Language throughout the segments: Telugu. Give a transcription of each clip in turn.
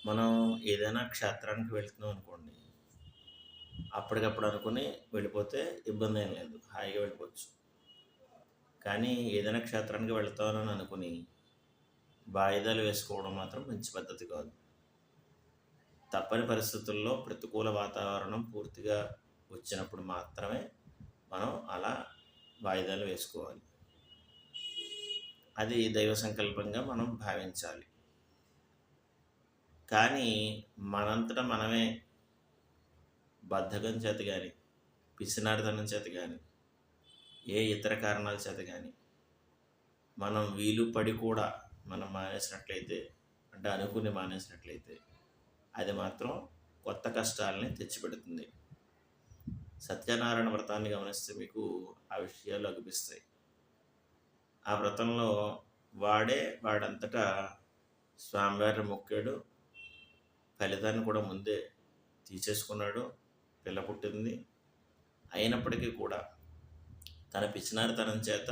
మనం ఏదైనా క్షేత్రానికి వెళ్తున్నాం అనుకోండి, అప్పటికప్పుడు అనుకుని వెళ్ళిపోతే ఇబ్బందేం లేదు. హాయిగా వెళ్ళిపోవచ్చు. కానీ ఏదైనా క్షేత్రానికి వెళ్తానని అనుకుని, వాయిదాలు వేసుకోవడం మాత్రం మంచి పద్ధతి కాదు. తప్పని పరిస్థితుల్లో ప్రతికూల వాతావరణం పూర్తిగా వచ్చినప్పుడు మాత్రమే మనం అలా వాయిదాలు వేసుకోవాలి. అది దైవ సంకల్పంగా మనం భావించాలి. కానీ మనంతట మనమే బద్ధకం చేత గాని, పిసినారితనం చేత గాని, ఏ ఇతర కారణాల చేత గాని, మనం వీలు పడి కూడా మనం మానేసినట్లయితే, అంటే అనుకుని మానేసినట్లయితే, అది మాత్రం కొత్త కష్టాలని తెచ్చిపెడుతుంది. సత్యనారాయణ వ్రతాన్ని గమనిస్తే మీకు ఆ విషయాలు అగుపిస్తాయి. ఆ వ్రతంలో వాడంతటా స్వామివారిని మొక్కాడు, ఫలితాన్ని కూడా ముందే తీసేసుకున్నాడు, పిల్ల పుట్టింది. అయినప్పటికీ కూడా తన పిసినారితనం చేత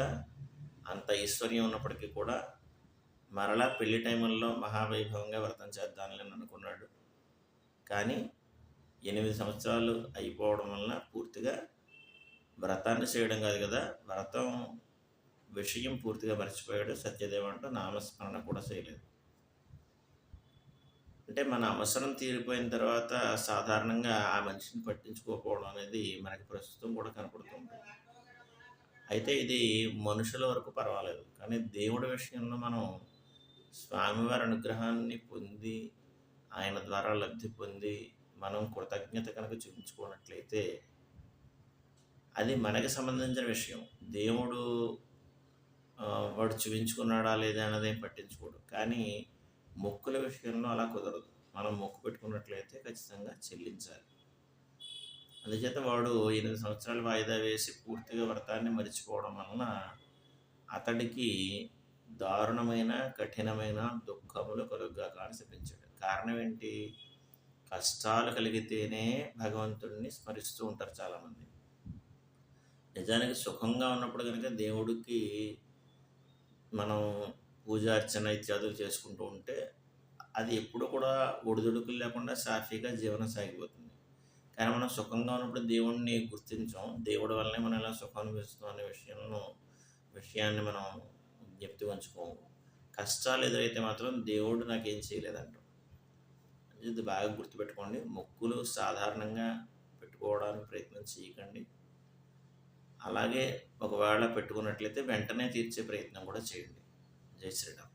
అంత ఐశ్వర్యం ఉన్నప్పటికీ కూడా మరలా పెళ్లి టైముల్లో మహావైభవంగా వ్రతం చేద్దామని అనుకున్నాడు. కానీ 8 సంవత్సరాలు అయిపోవడం వలన పూర్తిగా వ్రతాన్ని చేయడం కాదు కదా, వ్రతం విషయం పూర్తిగా మర్చిపోయాడు. సత్యదేవ అంటూ నామస్మరణ కూడా చేయలేదు. అంటే మన అవసరం తీరిపోయిన తర్వాత సాధారణంగా ఆ మనిషిని పట్టించుకోకపోవడం అనేది మనకి ప్రస్తుతం కూడా కనపడుతుంది. అయితే ఇది మనుషుల వరకు పర్వాలేదు, కానీ దేవుడి విషయంలో మనం స్వామివారి అనుగ్రహాన్ని పొంది ఆయన ద్వారా లబ్ధి పొంది మనం కృతజ్ఞత కనుక చూపించుకున్నట్లయితే అది మనకి సంబంధించిన విషయం. దేవుడు వాడు చూపించుకున్నాడా లేదా అన్నదేం పట్టించుకోడు. కానీ మొక్కుల విషయంలో అలా కుదరదు. మనం మొక్కు పెట్టుకున్నట్లయితే ఖచ్చితంగా చెల్లించాలి. అందుచేత వాడు 8 సంవత్సరాలు వాయిదా వేసి పూర్తిగా వ్రతాన్ని మరిచిపోవడం వలన అతడికి దారుణమైన కఠినమైన దుఃఖములు కలుగుగాక అని శపించాడు. కారణం ఏంటి? కష్టాలు కలిగితేనే భగవంతుడిని స్మరిస్తూ ఉంటారు చాలామంది. నిజానికి సుఖంగా ఉన్నప్పుడు కనుక దేవుడికి మనం పూజ అర్చన ఇత్యాదులు చేసుకుంటూ ఉంటే అది ఎప్పుడు కూడా ఒడిదుడుకులు లేకుండా సాఫీగా జీవనం సాగిపోతుంది. కానీ మనం సుఖంగా ఉన్నప్పుడు దేవుణ్ణి గుర్తించాం, దేవుడి వల్లనే మనం ఇలా సుఖం అనుభవిస్తాం అనే విషయాన్ని మనం జ్ఞప్తి ఉంచుకోము. కష్టాలు ఎదురైతే మాత్రం దేవుడు నాకేం చేయలేదంటాం. ఇది బాగా గుర్తుపెట్టుకోండి. మొక్కులు సాధారణంగా పెట్టుకోవడానికి ప్రయత్నం చేయకండి. అలాగే ఒకవేళ పెట్టుకున్నట్లయితే వెంటనే తీర్చే ప్రయత్నం కూడా చేయండి. జై శ్రీరామ్.